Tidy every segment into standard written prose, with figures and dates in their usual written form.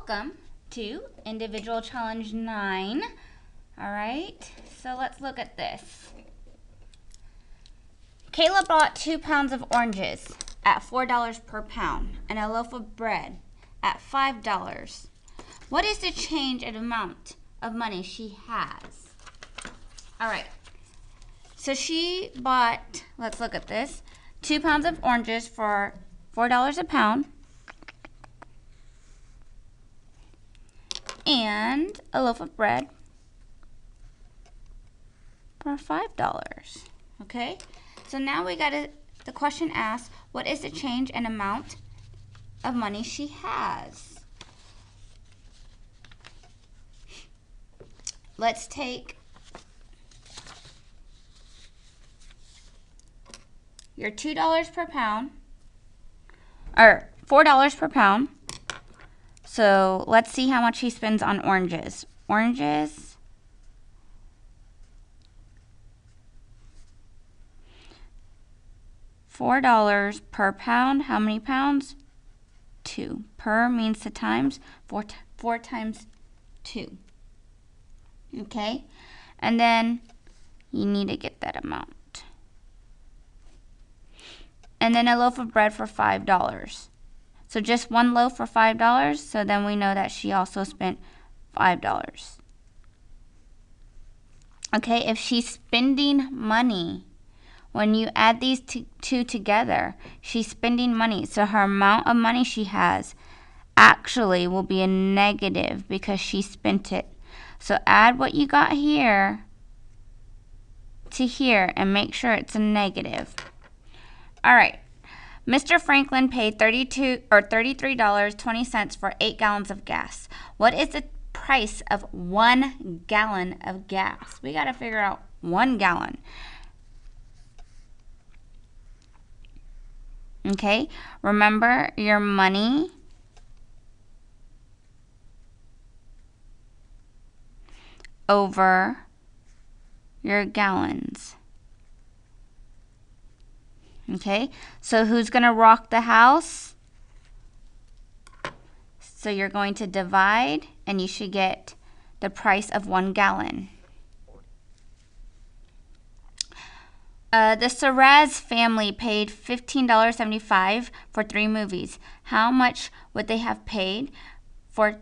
Welcome to Individual Challenge 9. All right, so let's look at this. Kayla bought 2 pounds of oranges at $4 per pound and a loaf of bread at $5. What is the change in amount of money she has? All right, so she bought, let's look at this, 2 pounds of oranges for $4 a pound and a loaf of bread for $5. Okay, so now we got the question asks, what is the change in amount of money she has? Let's take your $2 per pound, or $4 per pound. So let's see how much he spends on oranges. Oranges, $4 per pound. How many pounds? 2. Per means to times. 4 times 2. Okay, and then you need to get that amount. And then a loaf of bread for $5. So just one loaf for $5, so then we know that she also spent $5. Okay, if she's spending money, when you add these two together, she's spending money. So her amount of money she has actually will be a negative because she spent it. So add what you got here to here and make sure it's a negative. All right. Mr. Franklin paid $33.20 for 8 gallons of gas. What is the price of 1 gallon of gas? We got to figure out 1 gallon. Okay, remember your money over your gallons. Okay, so who's going to rock the house? So you're going to divide, and you should get the price of 1 gallon. The Serraz family paid $15.75 for 3 movies. How much would they have paid for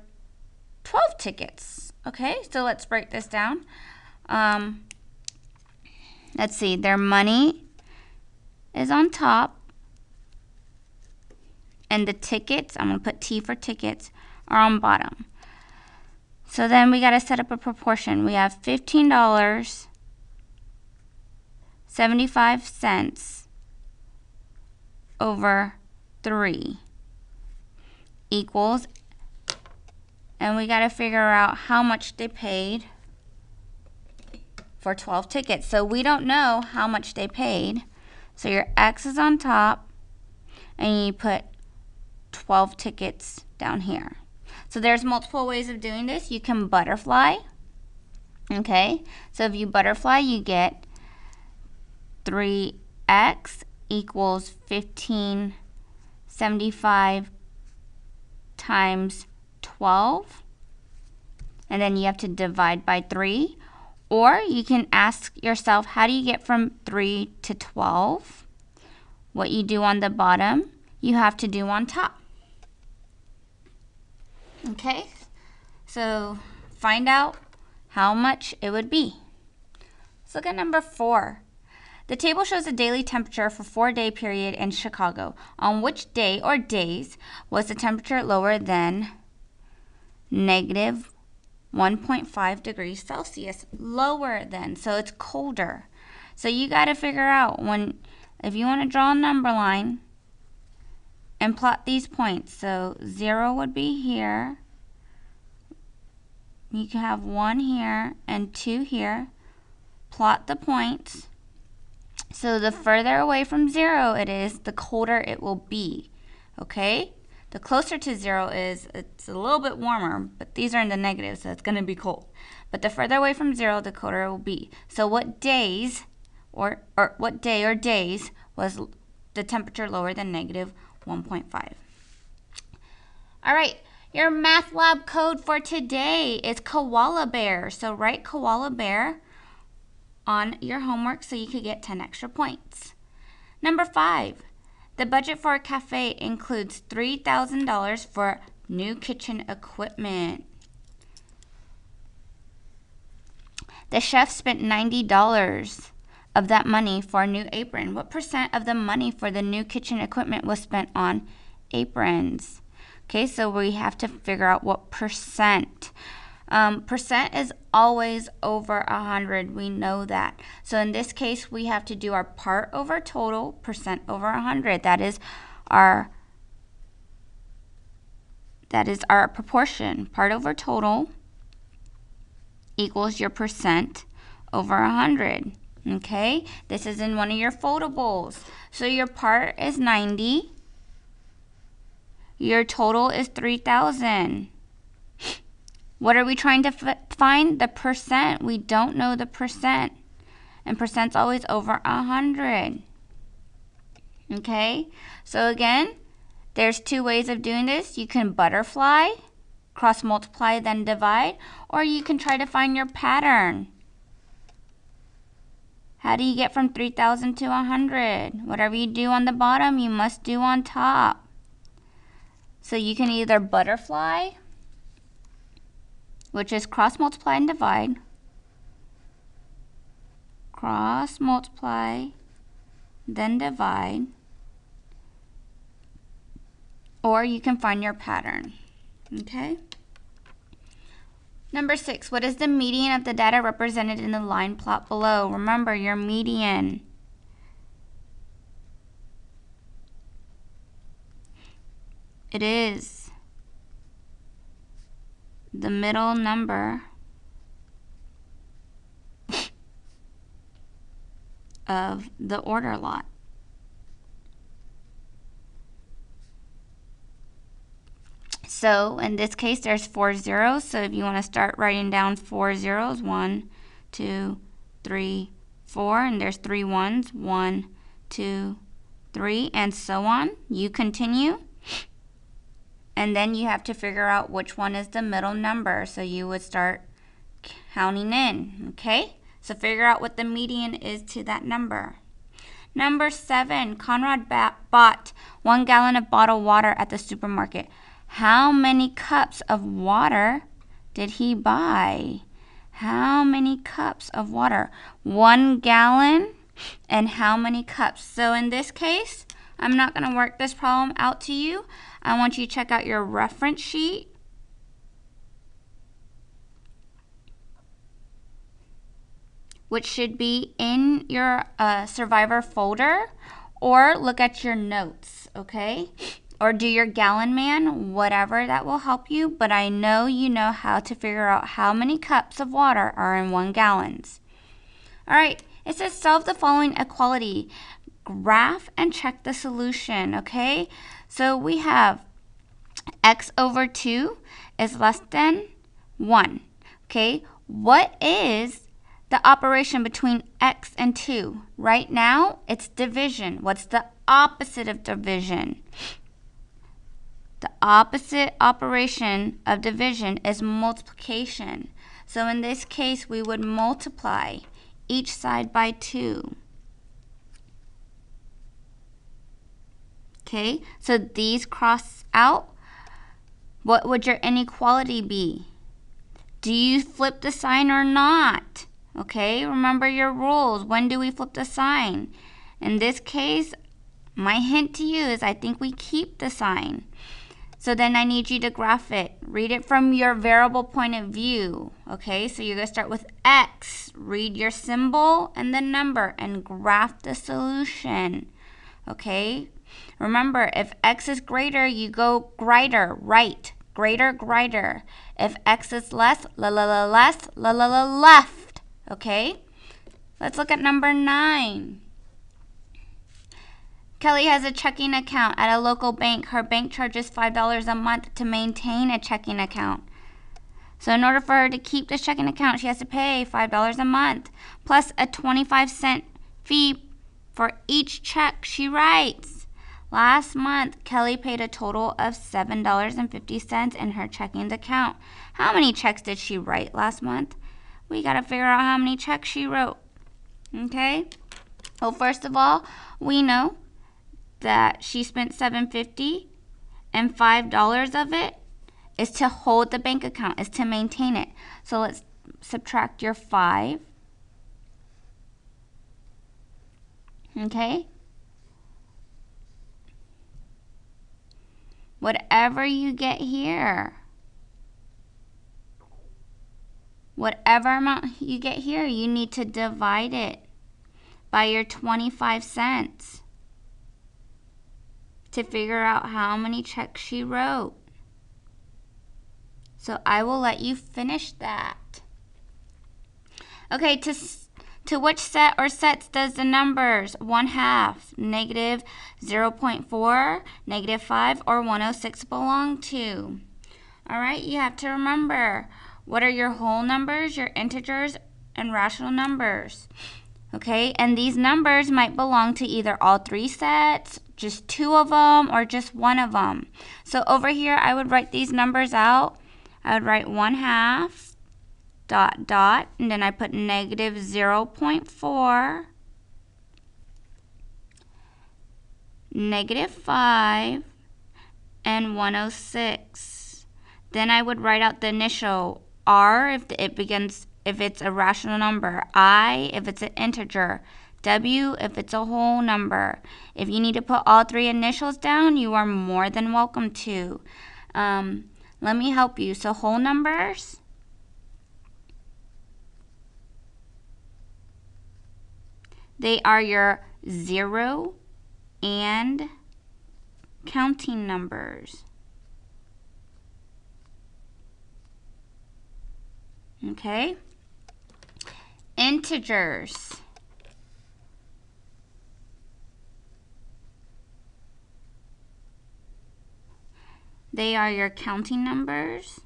12 tickets? Okay, so let's break this down. Let's see, their money is on top, and the tickets, I'm going to put T for tickets, are on bottom. So then we got to set up a proportion. We have $15.75 over 3 equals, and we got to figure out how much they paid for 12 tickets. So we don't know how much they paid. So your X is on top, and you put 12 tickets down here. So there's multiple ways of doing this. You can butterfly. Okay, so if you butterfly, you get 3x equals 1575 times 12. And then you have to divide by 3. Or you can ask yourself, how do you get from 3 to 12? What you do on the bottom, you have to do on top. Okay, so find out how much it would be. Let's look at number 4. The table shows the daily temperature for 4-day period in Chicago. On which day or days was the temperature lower than negative 1.5 degrees Celsius? Lower than, so it's colder. So you got to figure out if you want to draw a number line and plot these points. So 0 would be here. You can have 1 here and 2 here. Plot the points. So the further away from 0 it is, the colder it will be. Okay? The closer to 0 is, it's a little bit warmer, but these are in the negative, so it's going to be cold. But the further away from 0, the colder it will be. So what days, or what day or days was the temperature lower than negative 1.5? All right, Your math lab code for today is koala bear. So write koala bear on your homework so you could get 10 extra points. Number 5, the budget for a cafe includes $3,000 for new kitchen equipment. The chef spent $90 of that money for a new apron. What percent of the money for the new kitchen equipment was spent on aprons? Okay, so we have to figure out what percent. Percent is always over 100. We know that. So in this case, we have to do our part over total, percent over 100. That is our proportion. Part over total equals your percent over 100. Okay, this is in one of your foldables. So your part is 90. Your total is 3,000. What are we trying to find? The percent. We don't know the percent. And percent's always over 100. Okay, so again, there's 2 ways of doing this. You can butterfly, cross multiply, then divide, or you can try to find your pattern. How do you get from 3,000 to 100? Whatever you do on the bottom, you must do on top. So you can either butterfly, which is cross multiply and divide, cross multiply, then divide, or you can find your pattern. Okay? Number 6, what is the median of the data represented in the line plot below? Remember, your median. It is the middle number of the order lot. So in this case, there's 4 zeros. So if you want to start writing down 4 zeros, 1, 2, 3, 4, and there's 3 ones, 1, 2, 3, and so on. You continue. And then you have to figure out which one is the middle number. So you would start counting in, okay? So figure out what the median is to that number. Number 7, Conrad bought 1 gallon of bottled water at the supermarket. How many cups of water did he buy? How many cups of water? 1 gallon and how many cups? So in this case, I'm not going to work this problem out to you. I want you to check out your reference sheet. Which should be in your Survivor folder, or look at your notes, okay? Or do your gallon man, whatever that will help you, but I know you know how to figure out how many cups of water are in 1 gallon. All right, it says solve the following equality. Graph and check the solution, okay? So we have x over 2 is less than 1, okay? What is the operation between x and 2? Right now, it's division. What's the opposite of division? The opposite operation of division is multiplication. So in this case, we would multiply each side by 2. Okay, so these cross out. What would your inequality be? Do you flip the sign or not? Okay, remember your rules. When do we flip the sign? In this case, my hint to you is I think we keep the sign. So then I need you to graph it. Read it from your variable point of view. Okay, so you're going to start with x. Read your symbol and the number and graph the solution. Okay, remember if x is greater, you go greater, right. Greater, greater. If x is less, less, left. Okay, let's look at number 9. Kelly has a checking account at a local bank. Her bank charges $5 a month to maintain a checking account. So in order for her to keep this checking account, she has to pay $5 a month, plus a 25-cent fee for each check she writes. Last month, Kelly paid a total of $7.50 in her checking account. How many checks did she write last month? We got to figure out how many checks she wrote. Okay? Well, first of all, we know that she spent $7.50 and $5 of it is to hold the bank account, is to maintain it. So let's subtract your 5. Okay? Whatever you get here, whatever amount you get here, you need to divide it by your 25 cents to figure out how many checks she wrote. So I will let you finish that. Okay, to which set or sets does the numbers 1/2, -0.4, -5, or 106 belong to? All right, you have to remember, what are your whole numbers, your integers, and rational numbers? Okay, and these numbers might belong to either all 3 sets, just 2 of them, or just 1 of them. So over here, I would write these numbers out. I would write 1/2, ... and then I put -0.4, -5, and 106. Then I would write out the initial R if it's a rational number, I if it's an integer, W if it's a whole number. If you need to put all 3 initials down, you are more than welcome to. Let me help you. So whole numbers, they are your 0 and counting numbers. Okay? Integers, they are your counting numbers.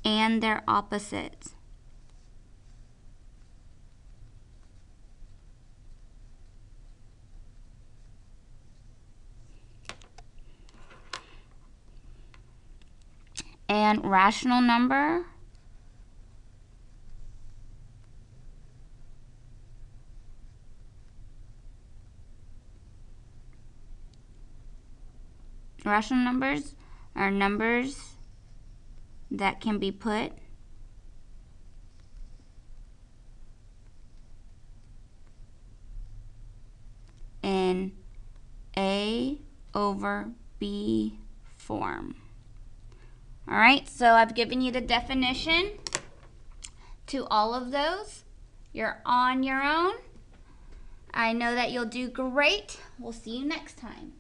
And their opposites. And rational number, rational numbers are numbers that can be put in A over B form. All right, so I've given you the definition to all of those. You're on your own. I know that you'll do great. We'll see you next time.